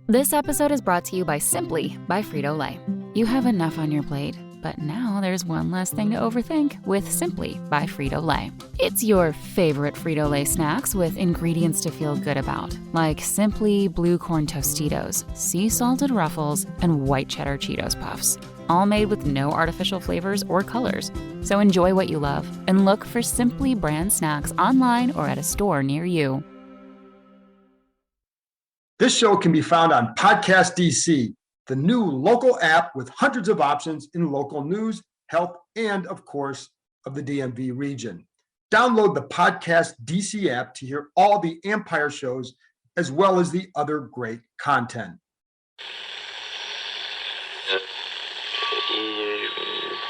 This episode is brought to you by Simply by Frito-Lay. You have enough on your plate, but now there's one less thing to overthink with Simply by Frito-Lay. It's your favorite Frito-Lay snacks with ingredients to feel good about, like Simply Blue Corn Tostitos, sea salted Ruffles, and white cheddar Cheetos Puffs. All made with no artificial flavors or colors. So enjoy what you love and look for Simply brand snacks online or at a store near you. This show can be found on Podcast DC, the new local app with hundreds of options in local news, health, and of course, of the DMV region. Download the Podcast DC app to hear all the Empire shows as well as the other great content.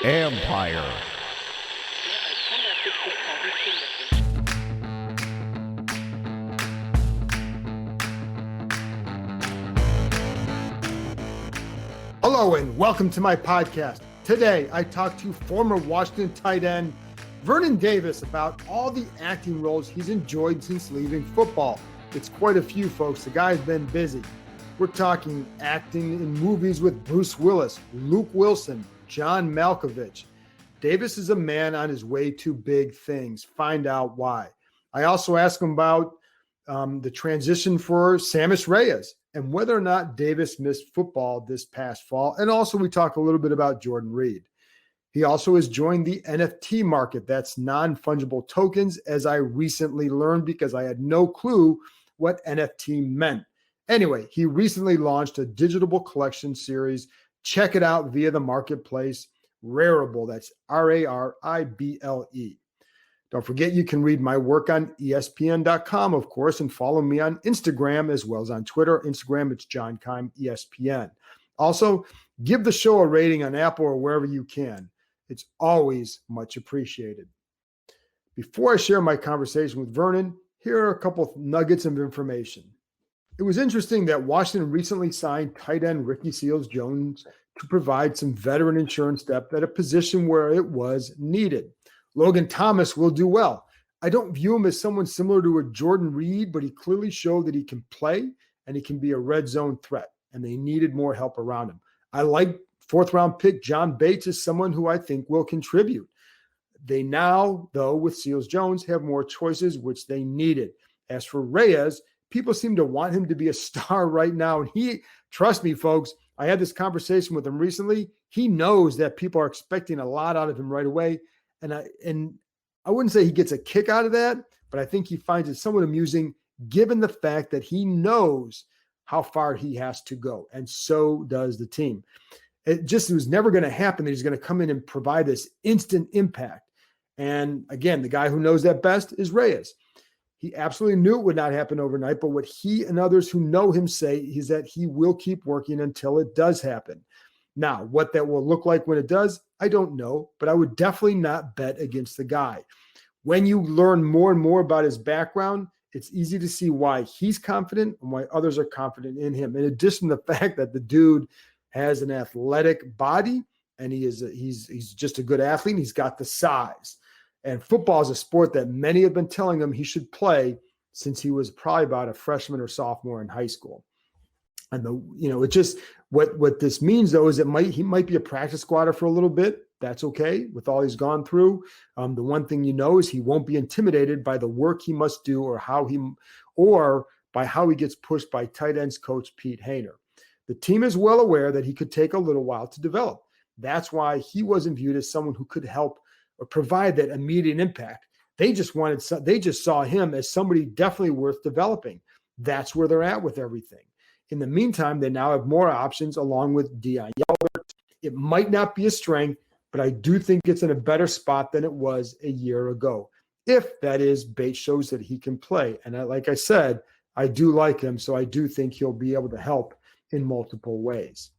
Empire. Hello and welcome to my podcast. Today, I talk to former Washington tight end Vernon Davis about all the acting roles he's enjoyed since leaving football. It's quite a few, folks. The guy's been busy. We're talking acting in movies with Bruce Willis, Luke Wilson, John Malkovich. Davis is a man on his way to big things. Find out why. I also ask him about the transition for Sammis Reyes and whether or not Davis missed football this past fall. And also we talk a little bit about Jordan Reed. He also has joined the NFT market. That's non-fungible tokens, as I recently learned because I had no clue what NFT meant. Anyway, he recently launched a digital collection series. Check it out via the marketplace, Rarible. That's R-A-R-I-B-L-E. Don't forget you can read my work on ESPN.com, of course, and follow me on Instagram as well as on Twitter. Instagram, it's John Keim, ESPN. Also, give the show a rating on Apple or wherever you can. It's always much appreciated. Before I share my conversation with Vernon, here are a couple of nuggets of information. It was interesting that Washington recently signed tight end Ricky Seals-Jones to provide some veteran insurance depth at a position where it was needed. Logan Thomas will do well. I don't view him as someone similar to a Jordan Reed, but he clearly showed that he can play and he can be a red zone threat, and they needed more help around him. I like fourth-round pick John Bates as someone who I think will contribute. They now, though, with Seals-Jones, have more choices, which they needed. As for Reyes, people seem to want him to be a star right now, and he, trust me, folks, I had this conversation with him recently. He knows that people are expecting a lot out of him right away. And I wouldn't say he gets a kick out of that, but I think he finds it somewhat amusing given the fact that he knows how far he has to go. And so does the team. It was never going to happen that he's going to come in and provide this instant impact. And again, the guy who knows that best is Reyes. He absolutely knew it would not happen overnight, but what he and others who know him say is that he will keep working until it does happen. Now, what that will look like when it does, I don't know, but I would definitely not bet against the guy. When you learn more and more about his background, it's easy to see why he's confident and why others are confident in him. In addition to the fact that the dude has an athletic body and he's just a good athlete and he's got the size. And football is a sport that many have been telling him he should play since he was probably about a freshman or sophomore in high school. And it just what this means though is he might be a practice squatter for a little bit. That's okay with all he's gone through. The one thing is he won't be intimidated by the work he must do or by how he gets pushed by tight ends coach Pete Hainer. The team is well aware that he could take a little while to develop. That's why he wasn't viewed as someone who could help or provide that immediate impact. They just saw him as somebody definitely worth developing. That's where they're at with everything. In the meantime, they now have more options along with Deion Yelbert. It might not be a strength, but I do think it's in a better spot than it was a year ago. If, that is, Bates shows that he can play. And like I said, I do like him, so I do think he'll be able to help in multiple ways.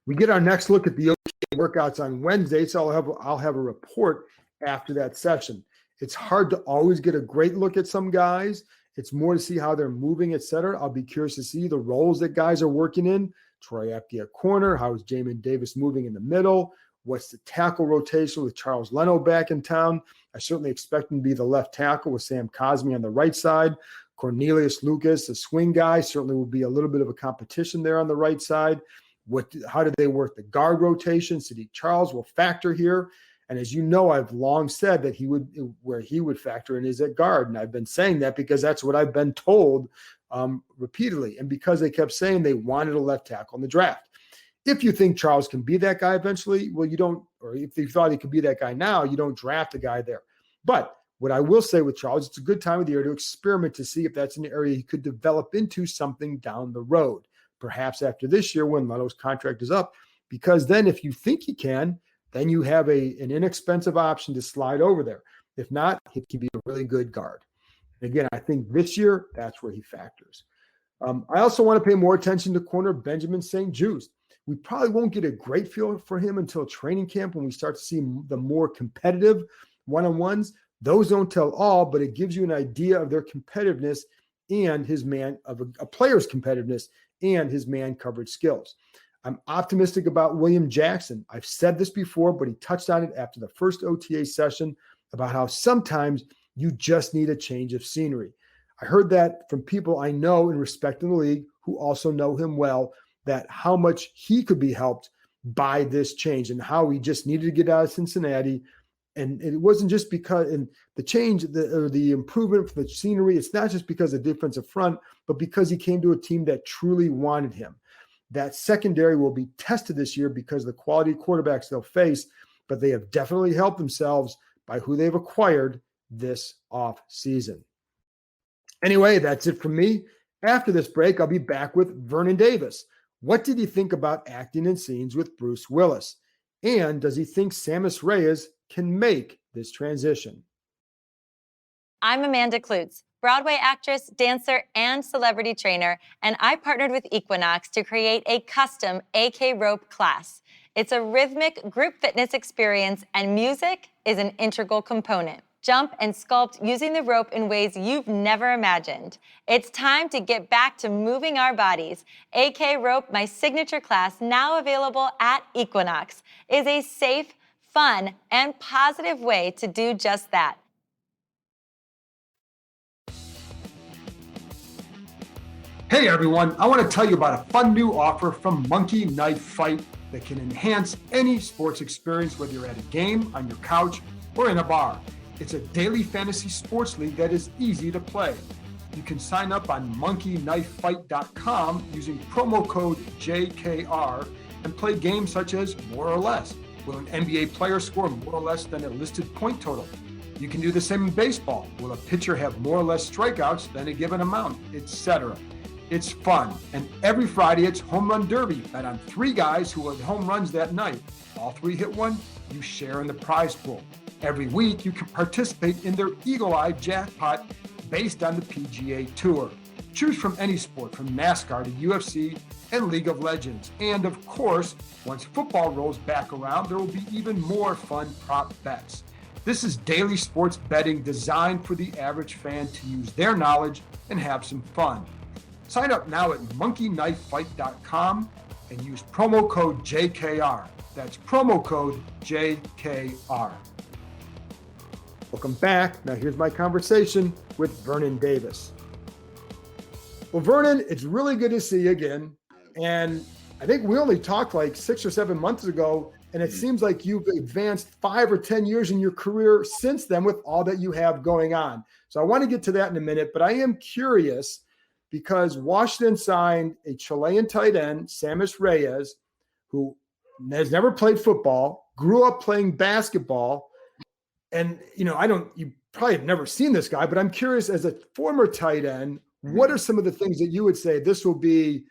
We get our next look at the OK workouts on Wednesday, so I'll have a report after that session. It's hard to always get a great look at some guys. It's more to see how they're moving, et cetera. I'll be curious to see the roles that guys are working in. Troy Apke at corner. How is Jamin Davis moving in the middle? What's the tackle rotation with Charles Leno back in town? I certainly expect him to be the left tackle with Sam Cosmi on the right side. Cornelius Lucas, the swing guy, certainly will be a little bit of a competition there on the right side. How do they work the guard rotation? Sadiq Charles will factor here. And as you know, I've long said that where he would factor in is at guard. And I've been saying that because that's what I've been told repeatedly. And because they kept saying they wanted a left tackle in the draft. If you think Charles can be that guy eventually, well, you don't, or if you thought he could be that guy now, you don't draft a guy there. But what I will say with Charles, it's a good time of the year to experiment to see if that's an area he could develop into something down the road, perhaps after this year when Leno's contract is up, because then if you think he can, then you have an inexpensive option to slide over there. If not, he can be a really good guard. And again, I think this year, that's where he factors. I also want to pay more attention to corner Benjamin St. Juste. We probably won't get a great feel for him until training camp when we start to see the more competitive one-on-ones. Those don't tell all, but it gives you an idea of their competitiveness and a player's competitiveness and his man coverage skills. I'm optimistic about William Jackson. I've said this before, but he touched on it after the first OTA session about how sometimes you just need a change of scenery. I heard that from people I know and respect in the league who also know him well, that how much he could be helped by this change and how he just needed to get out of Cincinnati. And it wasn't just because in the change, the improvement for the scenery, it's not just because of defensive front, but because he came to a team that truly wanted him. That secondary will be tested this year because of the quality quarterbacks they'll face, but they have definitely helped themselves by who they've acquired this off season. Anyway, that's it from me. After this break, I'll be back with Vernon Davis. What did he think about acting in scenes with Bruce Willis? And does he think Sammis Reyes can make this transition? I'm Amanda Klutz, Broadway actress, dancer, and celebrity trainer, and I partnered with Equinox to create a custom AK rope class. It's a rhythmic group fitness experience, and music is an integral component. Jump and sculpt using the rope in ways you've never imagined. It's time to get back to moving our bodies. AK Rope, my signature class, now available at Equinox, is a safe, fun, and positive way to do just that. Hey everyone, I want to tell you about a fun new offer from Monkey Knife Fight that can enhance any sports experience, whether you're at a game, on your couch, or in a bar. It's a daily fantasy sports league that is easy to play. You can sign up on monkeyknifefight.com using promo code JKR and play games such as More or Less. Will an NBA player score more or less than a listed point total? You can do the same in baseball. Will a pitcher have more or less strikeouts than a given amount, etc.? It's fun. And every Friday, it's Home Run Derby. Bet on 3 guys who had home runs that night. All 3 hit one, you share in the prize pool. Every week, you can participate in their Eagle Eye jackpot based on the PGA Tour. Choose from any sport, from NASCAR to UFC and League of Legends. And of course, once football rolls back around, there will be even more fun prop bets. This is daily sports betting designed for the average fan to use their knowledge and have some fun. Sign up now at monkeyknifefight.com and use promo code JKR. That's promo code JKR. Welcome back. Now here's my conversation with Vernon Davis. Well, Vernon, it's really good to see you again. And I think we only talked like 6 or 7 months ago, and it seems like you've advanced 5 or 10 years in your career since then with all that you have going on. So I want to get to that in a minute, but I am curious because Washington signed a Chilean tight end, Sammis Reyes, who has never played football, grew up playing basketball. And, you probably have never seen this guy, but I'm curious, as a former tight end, what are some of the things that you would say this will be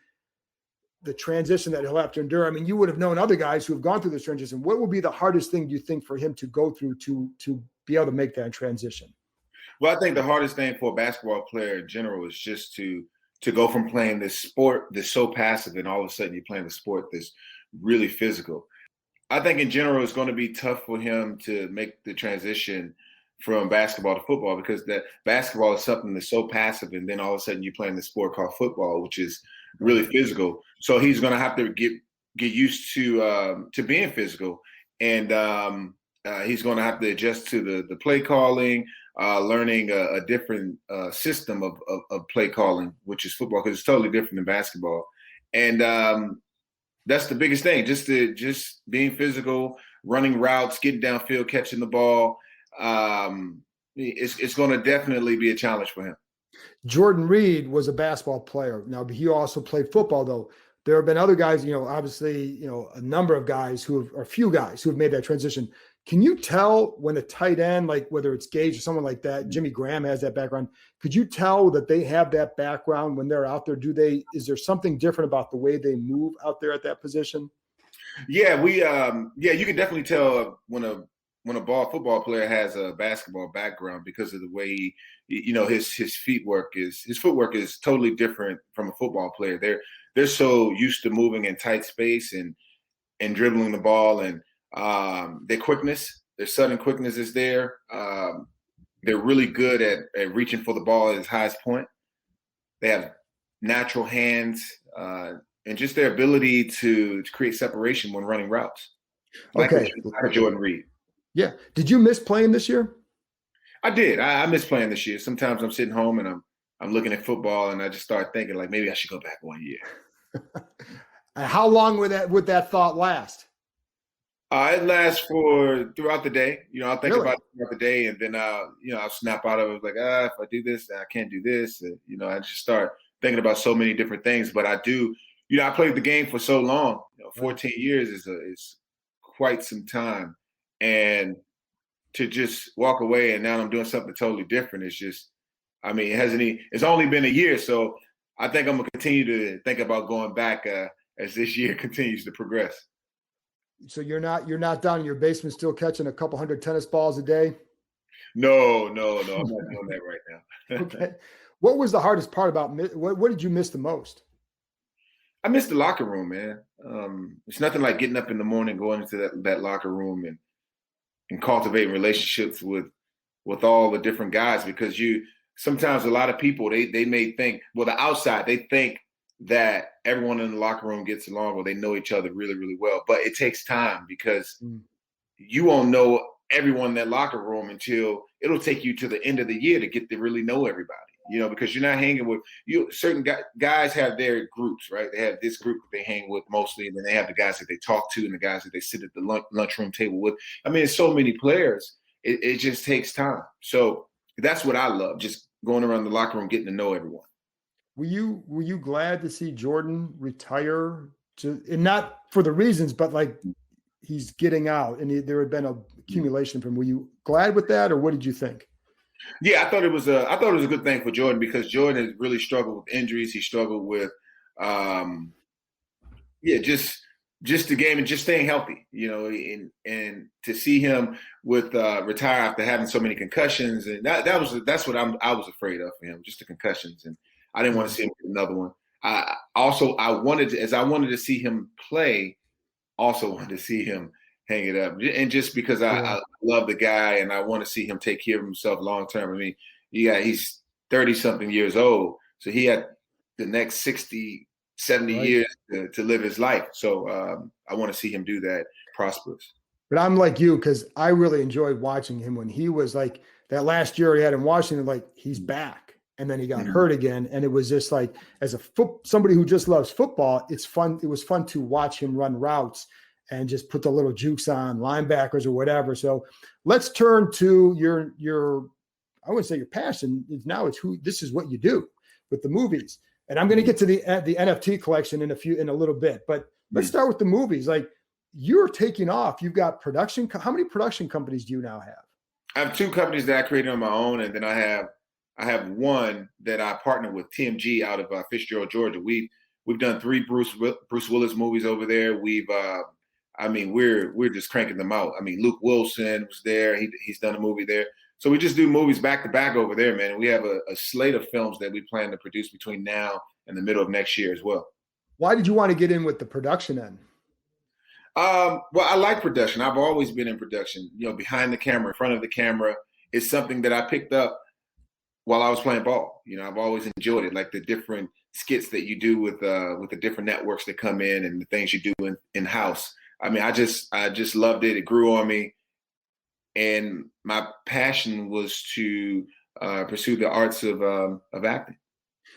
the transition that he'll have to endure? I mean, you would have known other guys who have gone through this transition. What will be the hardest thing, do you think, for him to go through to be able to make that transition? Well, I think the hardest thing for a basketball player in general is just to go from playing this sport that's so passive and all of a sudden you're playing a sport that's really physical. I think in general it's going to be tough for him to make the transition from basketball to football because that basketball is something that's so passive and then all of a sudden you're playing this sport called football, which is really physical. So he's going to have to get used to being physical, and he's going to have to adjust to the play calling, learning a different system of play calling, which is football, because it's totally different than basketball. And that's the biggest thing, just being physical, running routes, getting downfield, catching the ball. It's going to definitely be a challenge for him. Jordan Reed was a basketball player. Now, he also played football, though. There have been other guys, obviously, a number of guys or a few guys who have made that transition. Can you tell when a tight end, like whether it's Gage or someone like that, Jimmy Graham has that background, could you tell that they have that background when they're out there? Is there something different about the way they move out there at that position? Yeah, you can definitely tell when a football player has a basketball background because of the way his footwork is totally different from a football player. They're so used to moving in tight space and dribbling the ball, and their quickness, their sudden quickness is there. They're really good at reaching for the ball at its highest point. They have natural hands and just their ability to create separation when running routes. Like Jordan Reed. Yeah. Did you miss playing this year? I did. I miss playing this year. Sometimes I'm sitting home and I'm looking at football and I just start thinking like maybe I should go back 1 year. How long would that thought last? It lasts throughout the day. I'll think about it throughout the day, and then I'll snap out of it like, if I do this, I can't do this. And, I just start thinking about so many different things. But I do, I played the game for so long. 14 years is quite some time, and to just walk away and now I'm doing something totally different. It's just, it's only been a year, so I think I'm gonna continue to think about going back as this year continues to progress. So you're not down in your basement still catching a couple hundred tennis balls a day? No, I'm not doing that right now. Okay. What was the hardest part about what did you miss the most? I miss the locker room, man. It's nothing like getting up in the morning, going into that locker room and cultivating relationships with all the different guys, because sometimes a lot of people, they may think, well, the outside, they think that everyone in the locker room gets along or they know each other really, really well. But it takes time, because you won't know everyone in that locker room until it'll take you to the end of the year to get to really know everybody, because you're not hanging with certain guys have their groups, right? They have this group that they hang with mostly, and then they have the guys that they talk to and the guys that they sit at the lunchroom table with. It's so many players. It just takes time. So that's what I love, just going around the locker room, getting to know everyone. Were you glad to see Jordan retire, and not for the reasons, but like he's getting out and there had been an accumulation from him? Were you glad with that, or what did you think? Yeah, I thought it was a good thing for Jordan, because Jordan has really struggled with injuries. He struggled with just the game and just staying healthy, and to see him retire after having so many concussions, and that's what I was afraid of for him, just the concussions, and I didn't want to see him get another one. I wanted to see him play, also wanted to see him hang it up, and just because I love the guy and I want to see him take care of himself long term. He's 30-something years old, so he had the next 60, 70 years to live his life. So I want to see him do that prosperous. But I'm like you, because I really enjoyed watching him when he was like that last year he had in Washington, like he's back. And then he got hurt again. And it was just like, as somebody who just loves football, it's fun. It was fun to watch him run routes and just put the little jukes on linebackers or whatever. So let's turn to your I wouldn't say your passion. This is what you do with the movies. And I'm going to get to the NFT collection in a little bit, but let's start with the movies. Like, you're taking off. You've got production. How many production companies do you now have? I have 2 companies that I created on my own. And then I have one that I partner with, TMG, out of Fitzgerald, Georgia. We've done 3 Bruce Willis movies over there. We're just cranking them out. Luke Wilson was there. He's done a movie there. So we just do movies back to back over there, man. And we have a slate of films that we plan to produce between now and the middle of next year as well. Why did you want to get in with the production end? Well, I like production. I've always been in production. Behind the camera, in front of the camera, is something that I picked up while I was playing ball. I've always enjoyed it, like the different skits that you do with the different networks that come in and the things you do in house. I just loved it. It grew on me. and my passion was to pursue the arts of acting.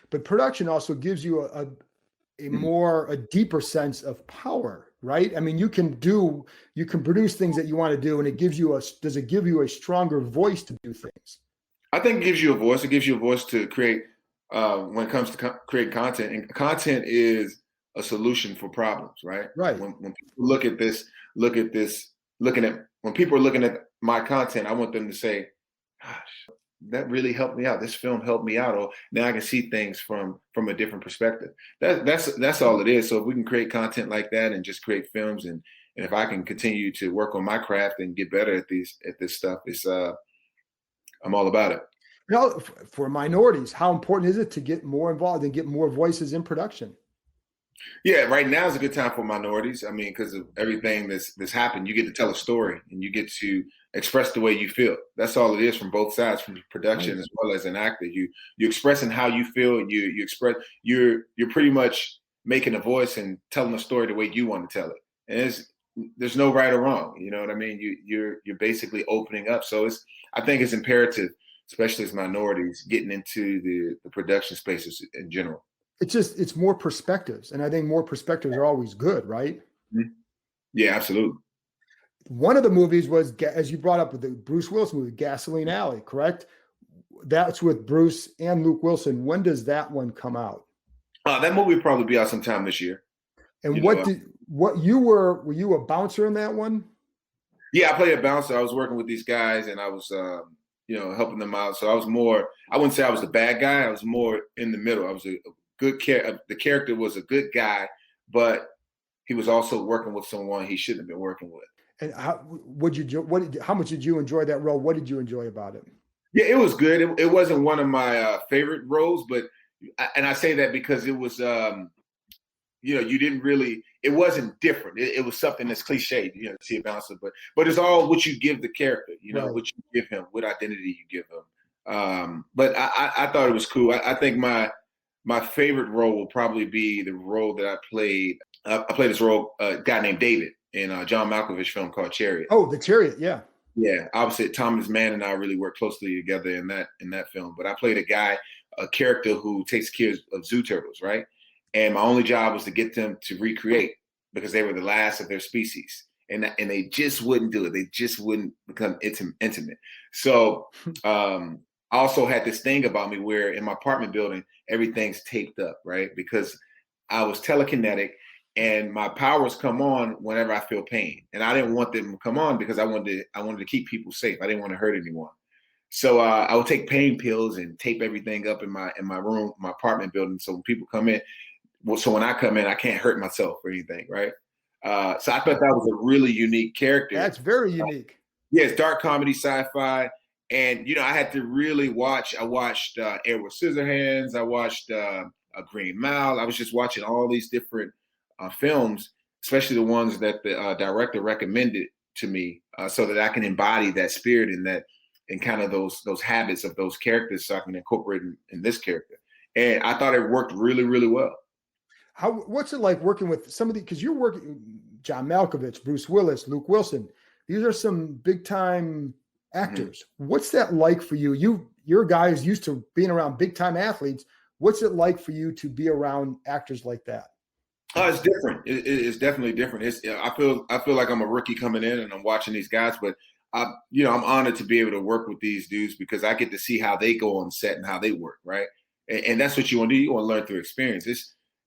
But production also gives you a deeper sense of power, right? I mean, you can produce things that you want to do, and does it give you a stronger voice to do things? I think it gives you a voice. It gives you a voice to create when it comes to create content. And content is a solution for problems, right? Right. When people when people are looking at my content, I want them to say, gosh, that really helped me out. This film helped me out. Or now I can see things from a different perspective. That's all it is. So if we can create content like that and just create films, and if I can continue to work on my craft and get better at this stuff, I'm all about it. Now, for minorities, how important is it to get more involved and get more voices in production? Yeah, right now is a good time for minorities. I mean, because of everything that's happened, you get to tell a story and you get to express the way you feel. That's all it is from both sides, from production as well as an actor. You're expressing how you feel. You're pretty much making a voice and telling a story the way you want to tell it. And there's no right or wrong. You know what I mean? You're basically opening up. So I think it's imperative, especially as minorities, getting into the production spaces in general. It's more perspectives. And I think more perspectives are always good, right? Mm-hmm. Yeah, absolutely. One of the movies was, as you brought up, with the Bruce Willis movie, Gasoline Alley, correct? That's with Bruce and Luke Wilson. When does that one come out? That movie will probably be out sometime this year. And were you a bouncer in that one? Yeah, I played a bouncer. I was working with these guys and I was, helping them out. So I wouldn't say I was the bad guy. I was more in the middle. I was a good the character was a good guy, but he was also working with someone he shouldn't have been working with. And how much did you enjoy that role? What did you enjoy about it? Yeah, it was good. It wasn't one of my favorite roles, and I say that because it was, you didn't really, it wasn't different. It was something that's cliched, to see a bouncer, but it's all what you give the character, right. What you give him, what identity you give him. But I thought it was cool. I think my favorite role will probably be the role that I played. I played this role, a guy named David, in a John Malkovich film called Chariot. Oh, The Chariot, yeah. Yeah, obviously Thomas Mann and I really worked closely together in that film. But I played a character who takes care of zoo turtles, right? And my only job was to get them to recreate because they were the last of their species. And they just wouldn't do it. They just wouldn't become intimate. So I also had this thing about me where in my apartment building, everything's taped up, right? Because I was telekinetic and my powers come on whenever I feel pain. And I didn't want them to come on because I wanted to keep people safe. I didn't want to hurt anyone. So I would take pain pills and tape everything up in my room, my apartment building. So when people come in, so when I come in, I can't hurt myself or anything, right? So I thought that was a really unique character. That's very unique. Yeah, it's dark comedy, sci-fi. And, I had to really watch. I watched Edward Scissorhands. I watched A Green Mile. I was just watching all these different films, especially the ones that the director recommended to me so that I can embody that spirit and kind of those habits of those characters so I can incorporate in this character. And I thought it worked really, really well. What's it like working with somebody, because you're working John Malkovich, Bruce Willis, Luke Wilson. These are some big time actors. Mm-hmm. What's that like for you? You're a guy who's used to being around big time athletes. What's it like for you to be around actors like that? It's different. It's definitely different. I feel like I'm a rookie coming in and I'm watching these guys, but I'm honored to be able to work with these dudes because I get to see how they go on set and how they work, right? And that's what you want to do. You want to learn through experience.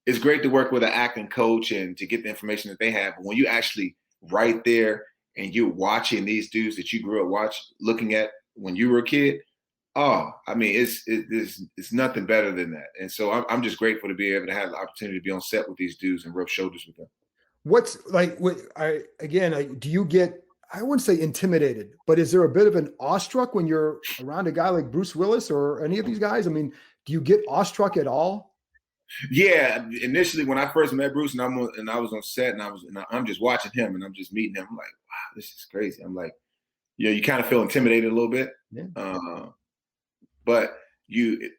It's great to work with an acting coach and to get the information that they have. But when you actually right there and you're watching these dudes that you grew up looking at when you were a kid, it's nothing better than that. And so I'm just grateful to be able to have the opportunity to be on set with these dudes and rub shoulders with them. What's like, do you get, I wouldn't say intimidated, but is there a bit of an awestruck when you're around a guy like Bruce Willis or any of these guys? I mean, do you get awestruck at all? Yeah, initially when I first met Bruce and I was on set and I'm just watching him and I'm just meeting him, I'm like, wow, this is crazy. I'm like, you kind of feel intimidated a little bit. Yeah. But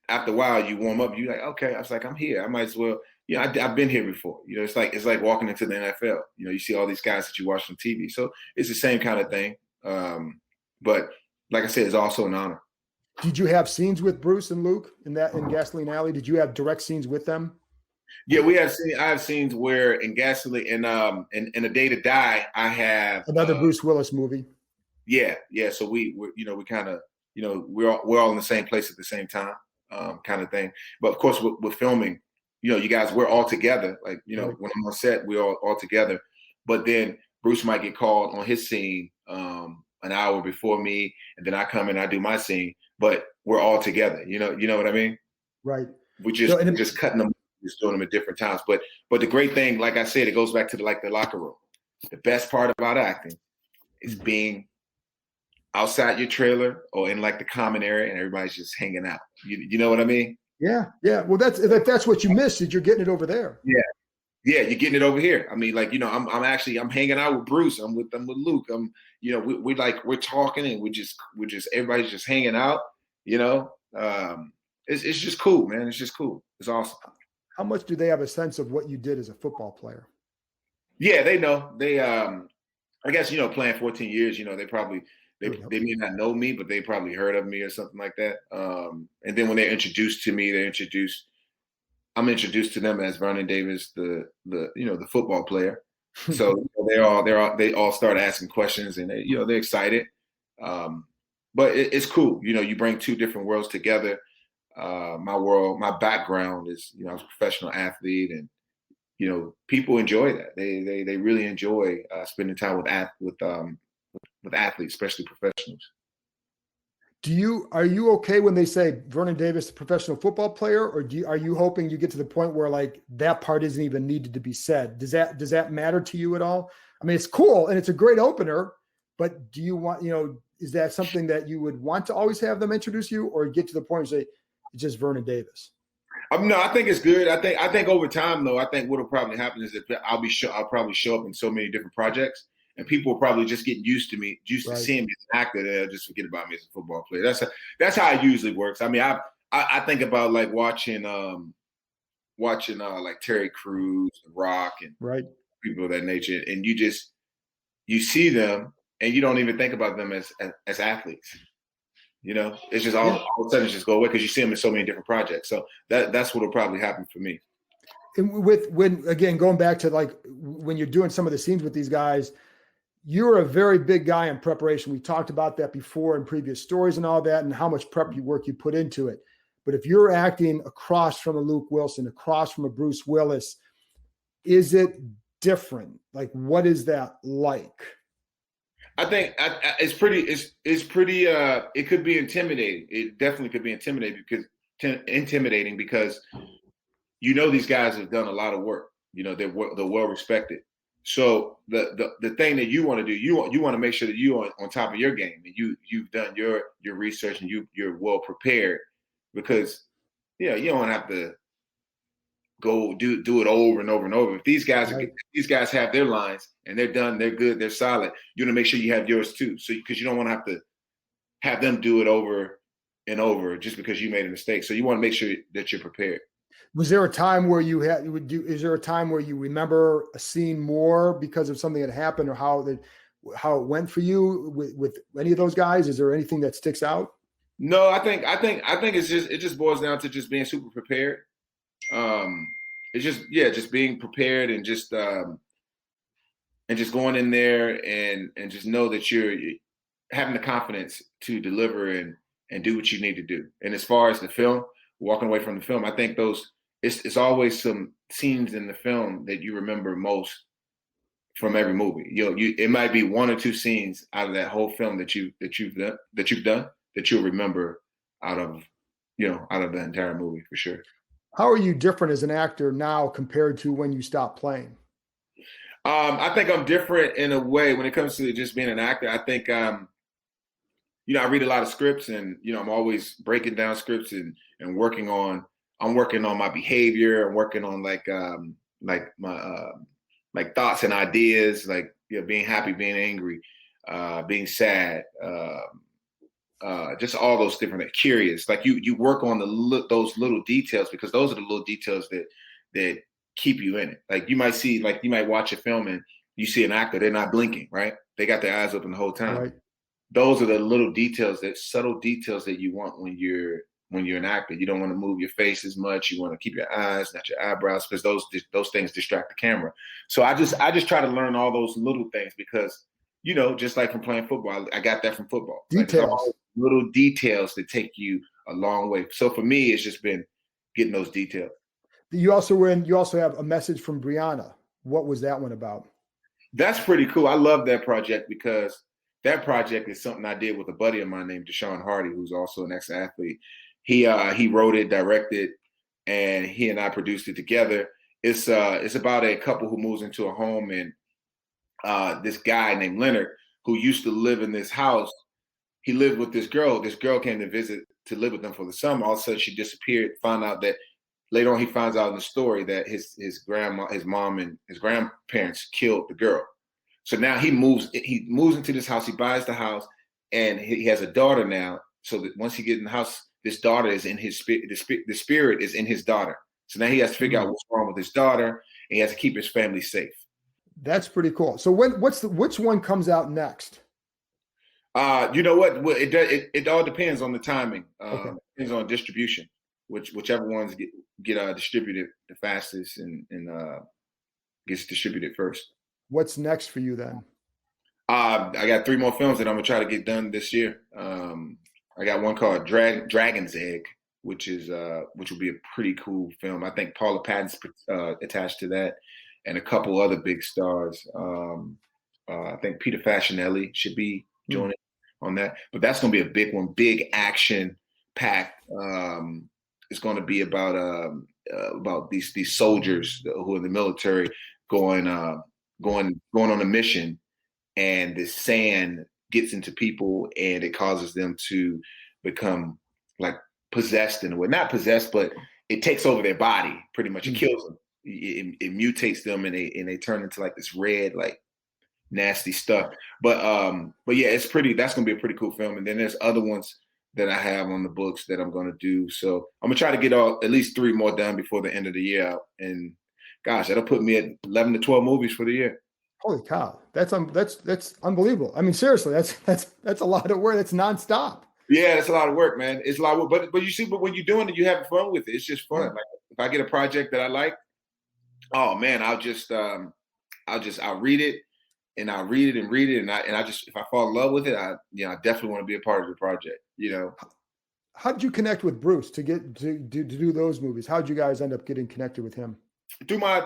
after a while you warm up, you're like, okay, I was like, I'm here. I might as well, I've been here before. It's like walking into the NFL. You see all these guys that you watch on TV. So it's the same kind of thing. But like I said, it's also an honor. Did you have scenes with Bruce and Luke in Gasoline Alley? Did you have direct scenes with them? Yeah, I have scenes where in Gasoline in A Day to Die, I have Another Bruce Willis movie. Yeah. So we kind of, we're all in the same place at the same time, kind of thing. But of course, with filming, you guys, we're all together. Like, Right. when I'm on set, we're all together. But then Bruce might get called on his scene an hour before me, and then I come in, I do my scene. But we're all together. You know what I mean? Right. We just cutting them, just doing them at different times. But the great thing, like I said, it goes back to the locker room. The best part about acting is being outside your trailer or in like the common area and everybody's just hanging out. You know what I mean? Yeah. Well, that's what you missed, is you're getting it over there. Yeah, you're getting it over here. I mean, like, I'm hanging out with Bruce. I'm with Luke. We're talking and everybody's just hanging out. It's just cool, man. It's just cool. It's awesome. How much do they have a sense of what you did as a football player? Yeah, they know. They I guess, playing 14 years, they probably they may not know me, but they probably heard of me or something like that. And then when they're introduced to me, I'm introduced to them as Vernon Davis, the football player. So they all start asking questions, and they're excited. But it's cool. You bring two different worlds together. My background is, I was a professional athlete, and people enjoy that. They really enjoy spending time with athletes, especially professionals. Are you okay when they say Vernon Davis, a professional football player, or are you hoping you get to the point where like that part isn't even needed to be said? Does that matter to you at all? I mean, it's cool and it's a great opener, but do you want, is that something that you would want to always have them introduce you, or get to the point and say it's just Vernon Davis? No, I think it's good. I think over time, though, I think what'll probably happen is that I'll probably show up in so many different projects, and people will probably just get used to me, to seeing me as an actor. They'll just forget about me as a football player. That's how it usually works. I mean, I think about like watching like Terry Crews, The Rock, and people of that nature, and you see them, and you don't even think about them as athletes. It's just all of a sudden just go away because you see them in so many different projects. So that's what will probably happen for me. And when going back to like when you're doing some of the scenes with these guys, you're a very big guy in preparation. We talked about that before in previous stories and all that, and how much prep work you put into it. But if you're acting across from a Luke Wilson, across from a Bruce Willis, is it different? Like, what is that like? I think it's pretty. It could be intimidating. It definitely could be intimidating because these guys have done a lot of work. They're well respected. So the thing that you want to do, you want to make sure that you're on top of your game, and you've done your research, and you're well prepared, because you don't have to go do it over and over and over. If these guys have their lines and they're done, they're good, they're solid, you want to make sure you have yours too. So because you don't want to have to have them do it over and over just because you made a mistake. So you want to make sure that you're prepared. Was there a time where is there a time where you remember a scene more because of something that happened, or how it went for you with any of those guys? Is there anything that sticks out? No, I think it just boils down to just being super prepared. It's just being prepared, and just going in there and just know that you're having the confidence to deliver and do what you need to do. And as far as the film, walking away from the film, I think it's always some scenes in the film that you remember most from every movie. It might be one or two scenes out of that whole film that you've done that you'll remember out of the entire movie, for sure. How are you different as an actor now compared to when you stopped playing? I think I'm different in a way when it comes to just being an actor. I think, I read a lot of scripts, and, I'm always breaking down scripts and working on my behavior. I'm working on my thoughts and ideas, like, being happy, being angry, being sad, just all those different, curious. Like you work on those little details, because those are the little details that keep you in it. Like you might watch a film and you see an actor, they're not blinking, right? They got their eyes open the whole time. those are the little details, that subtle details that you want when you're an actor. You don't want to move your face as much. You want to keep your eyes, not your eyebrows, because those things distract the camera. So I just try to learn all those little things because, just like from playing football, I got that from football. Details. Like, all little details that take you a long way. So for me, it's just been getting those details. You also have A Message from Brianna. What was that one about? That's pretty cool. I love that project because that project is something I did with a buddy of mine named Deshaun Hardy, who's also an ex-athlete. He wrote it, directed, and he and I produced it together. It's about a couple who moves into a home, and this guy named Leonard, who used to live in this house, he lived with this girl. This girl came to live with them for the summer. All of a sudden, she disappeared. Found out that later on, he finds out in the story that his grandma, his mom, and his grandparents killed the girl. So now he moves into this house. He buys the house, and he has a daughter now. So that once he gets in the house, this daughter is in his spirit. The spirit is in his daughter. So now he has to figure out what's wrong with his daughter, and he has to keep his family safe. That's pretty cool. So which one comes out next? You know what? Well, it all depends on the timing. Okay. Depends on distribution. Whichever ones get distributed the fastest and gets distributed first. What's next for you then? I got 3 more films that I'm gonna try to get done this year. I got one called Dragon's Egg, which will be a pretty cool film. I think Paula Patton's attached to that, and a couple other big stars. I think Peter Facinelli should be joining on that. But that's gonna be a big one, big action packed. It's going to be about these soldiers who are in the military going on a mission, and the sand gets into people and it causes them to become like possessed in a way. Not possessed, but it takes over their body pretty much. It kills them. It mutates them, and they turn into like this red, like nasty stuff. But yeah, that's going to be a pretty cool film. And then there's other ones that I have on the books that I'm going to do. So I'm going to try to get at least 3 more done before the end of the year out. And gosh, that'll put me at 11 to 12 movies for the year. Holy cow. That's unbelievable. I mean, seriously, that's a lot of work. That's nonstop. Yeah, that's a lot of work, man. It's a lot of work, but you see, but when you're doing it, you have fun with it. It's just fun. Yeah. Like if I get a project that I like, oh man, I'll read it. And I read it and read it, and I just, if I fall in love with it, I definitely want to be a part of the project. How did you connect with Bruce to get to do those movies? How did you guys end up getting connected with him? Through my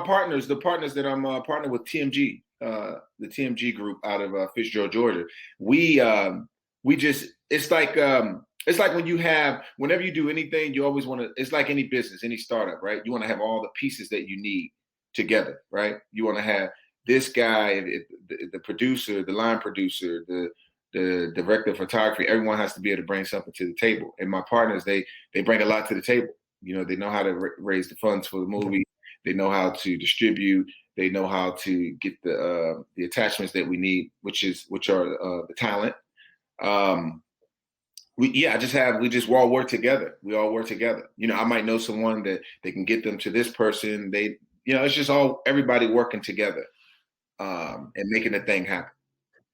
partners, the partners that I'm partnered with, TMG, the TMG group out of Fitzgerald, Georgia. We just, it's like whenever you do anything, you always want to. It's like any business, any startup, right? You want to have all the pieces that you need together, right? You want to have this guy, the producer, the line producer, the director of photography, everyone has to be able to bring something to the table. And my partners, they bring a lot to the table. They know how to raise the funds for the movie. They know how to distribute. They know how to get the attachments that we need, which are the talent. We all work together. We all work together. I might know someone that they can get them to this person. It's just everybody working together. And making the thing happen.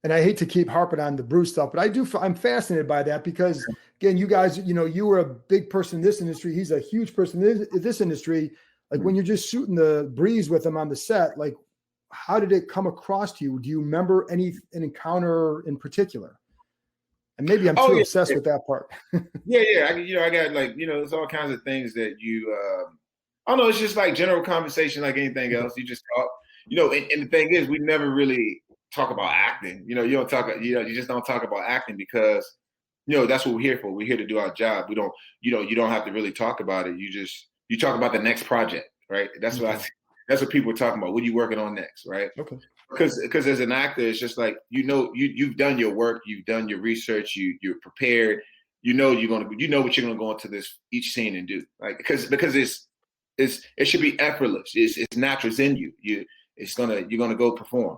And I hate to keep harping on the Bruce stuff, but I'm fascinated by that because, again, you guys, you were a big person in this industry. He's a huge person in this industry. Like when you're just shooting the breeze with him on the set, like how did it come across to you? Do you remember an encounter in particular? And maybe I'm too obsessed with that part. Yeah. I got there's all kinds of things that I don't know. It's just like general conversation, like anything else. You just talk. And the thing is, we never really talk about acting. You just don't talk about acting because, that's what we're here for. We're here to do our job. We don't, you don't have to really talk about it. You talk about the next project, right? That's what people are talking about. What are you working on next, right? Okay. Because as an actor, it's just like, you've done your work, you've done your research, you're prepared. What you're gonna go into this each scene and do, like because it should be effortless. It's natural. It's in you. You're gonna go perform.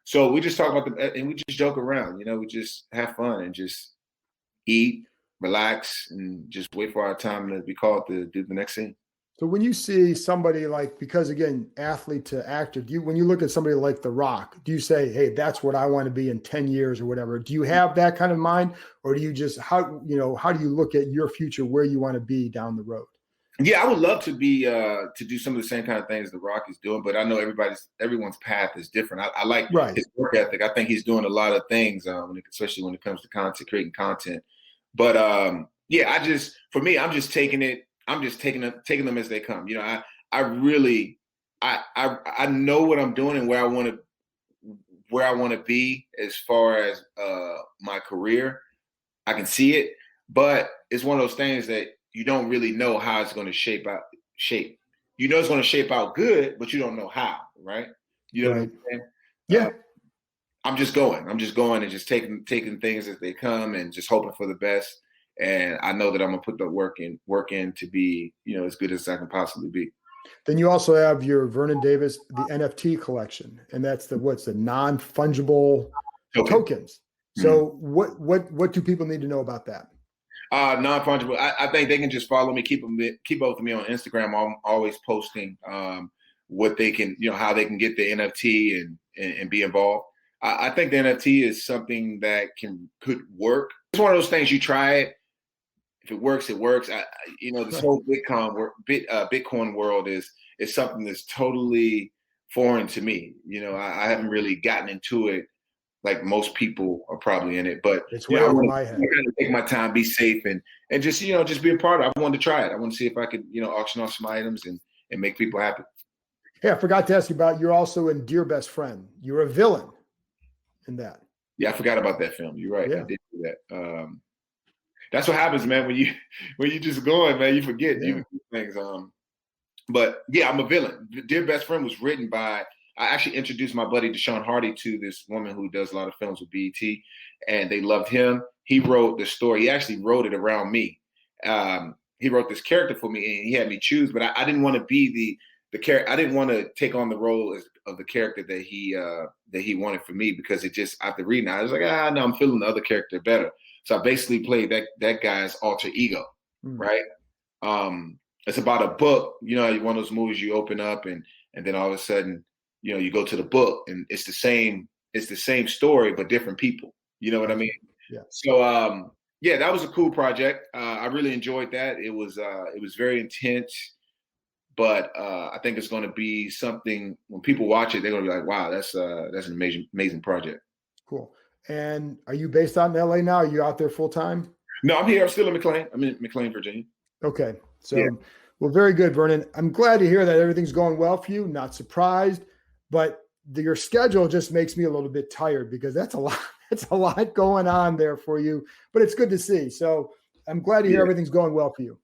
So we just talk about and we just joke around. We just have fun and just eat, relax, and just wait for our time to be called to do the next scene. So when you see somebody like, because again, athlete to actor, when you look at somebody like The Rock, do you say, hey, that's what I want to be in 10 years or whatever? Do you have that kind of mind, or do you just, how do you look at your future, where you want to be down the road? Yeah, I would love to be to do some of the same kind of things The Rock is doing, but I know everyone's path is different. I like his work ethic. I think he's doing a lot of things, especially when it comes to creating content. But yeah, for me, I'm just taking them as they come. I really know what I'm doing and where I want to be as far as my career. I can see it, but it's one of those things that you don't really know how it's going to shape. You know it's going to shape out good, but you don't know how, right? You know what I'm saying? Yeah. I'm just going and just taking things as they come and just hoping for the best. And I know that I'm gonna put the work in to be, as good as I can possibly be. Then you also have your Vernon Davis, the NFT collection, and that's the non-fungible tokens. So what do people need to know about that? Non-fungible. I think they can just follow me, keep up with me on Instagram. I'm always posting what they can, how they can get the NFT and be involved. I think the NFT is something that could work. It's one of those things, you try it. If it works, it works. This whole Bitcoin world is something that's totally foreign to me. I haven't really gotten into it like most people are probably in it. But it's way over my head. I take my time, be safe, and just just be a part of it. I wanted to try it. I want to see if I could auction off some items and make people happy. Hey, I forgot to ask you about, you're also in Dear Best Friend. You're a villain in that. Yeah, I forgot about that film. You're right. Yeah. I did do that. That's what happens, man. When you just going, man, you forget things. But yeah, I'm a villain. Dear Best Friend was written by. I actually introduced my buddy Deshaun Hardy to this woman who does a lot of films with BET, and they loved him. He wrote the story. He actually wrote it around me. He wrote this character for me, and he had me choose. But I didn't want to be the character. I didn't want to take on the role of the character that he wanted for me, because it just, after reading it, I was like, no, I'm feeling the other character better. So I basically played that guy's alter ego, right? It's about a book, one of those movies you open up and then all of a sudden, you go to the book and it's the same story, but different people. You know what I mean? Yeah. So that was a cool project. I really enjoyed that. It was very intense, but I think it's going to be something, when people watch it, they're going to be like, wow, that's an amazing project. Cool. And are you based out in LA now? Are you out there full time? No, I'm here. I'm still in McLean. I'm in McLean, Virginia. Okay. So, Well, very good, Vernon. I'm glad to hear that everything's going well for you. Not surprised, but your schedule just makes me a little bit tired, because that's a lot. It's a lot going on there for you, but it's good to see. So I'm glad to hear everything's going well for you.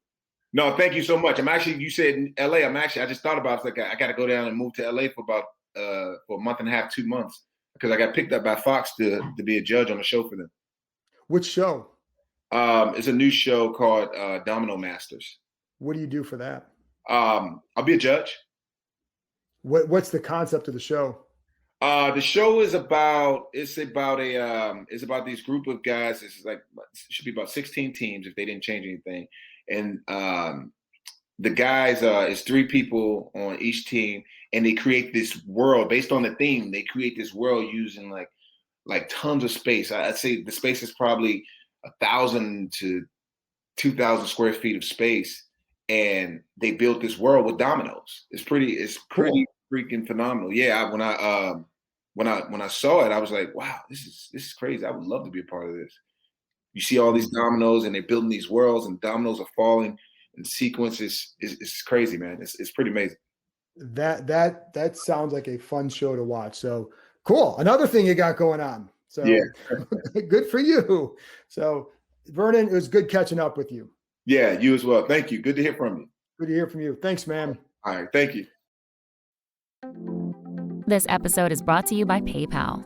No, thank you so much. You said in LA. I just thought about it. I got to go down and move to LA for about for a month and a half, 2 months, because I got picked up by Fox to be a judge on a show for them. Which show? It's a new show called Domino Masters. What do you do for that? I'll be a judge. What's the concept of the show? The show is about these group of guys. It should be about 16 teams if they didn't change anything. And the guys, it's 3 people on each team, and they create this world based on the theme. They create this world using like tons of space. I'd say the space is probably 1,000 to 2,000 square feet of space, and they built this world with dominoes. It's pretty freaking phenomenal. Yeah, when I saw it, I was like, wow, this is crazy. I would love to be a part of this. You see all these dominoes, and they're building these worlds, and dominoes are falling in sequence. It's crazy, man. It's pretty amazing. That sounds like a fun show to watch. So cool. Another thing you got going on. So good for you. So Vernon, it was good catching up with you. Yeah, you as well. Thank you. Good to hear from you. Good to hear from you. Thanks, man. All right. Thank you. This episode is brought to you by PayPal.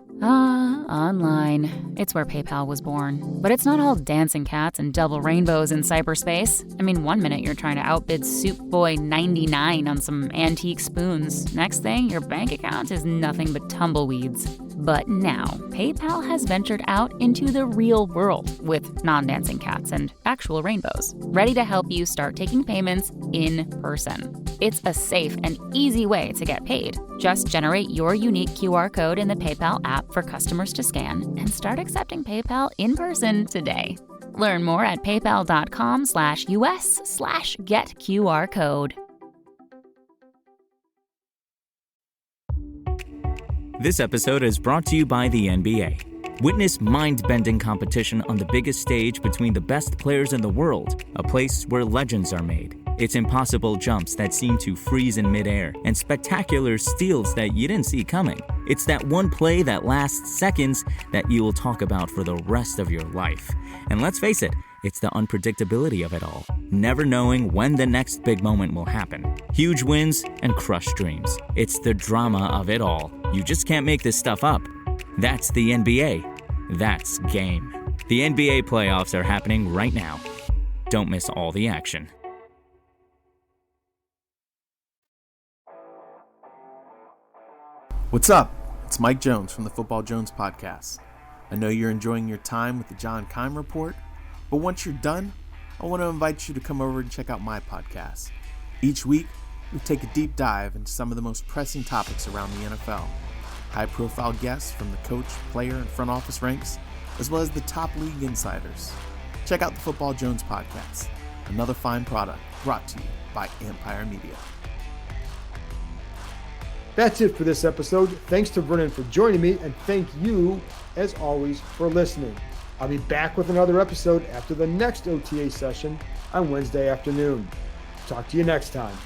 Online. It's where PayPal was born. But it's not all dancing cats and double rainbows in cyberspace. I mean, one minute you're trying to outbid Soup Boy 99 on some antique spoons. Next thing, your bank account is nothing but tumbleweeds. But now, PayPal has ventured out into the real world with non-dancing cats and actual rainbows, ready to help you start taking payments in person. It's a safe and easy way to get paid. Just generate your unique QR code in the PayPal app for customers to scan and start accepting PayPal in person today. Learn more at paypal.com/US/getQRcode. This episode is brought to you by the NBA. Witness mind-bending competition on the biggest stage between the best players in the world, a place where legends are made. It's impossible jumps that seem to freeze in midair, and spectacular steals that you didn't see coming. It's that one play that lasts seconds that you will talk about for the rest of your life. And let's face it, it's the unpredictability of it all, never knowing when the next big moment will happen. Huge wins and crushed dreams. It's the drama of it all. You just can't make this stuff up. That's the NBA. That's game. The NBA playoffs are happening right now. Don't miss all the action. What's up? It's Mike Jones from the Football Jones Podcast. I know you're enjoying your time with the John Keim Report, but once you're done, I want to invite you to come over and check out my podcast. Each week, we take a deep dive into some of the most pressing topics around the NFL. High-profile guests from the coach, player, and front office ranks, as well as the top league insiders. Check out the Football Jones Podcast, another fine product brought to you by Empire Media. That's it for this episode. Thanks to Vernon for joining me, and thank you, as always, for listening. I'll be back with another episode after the next OTA session on Wednesday afternoon. Talk to you next time.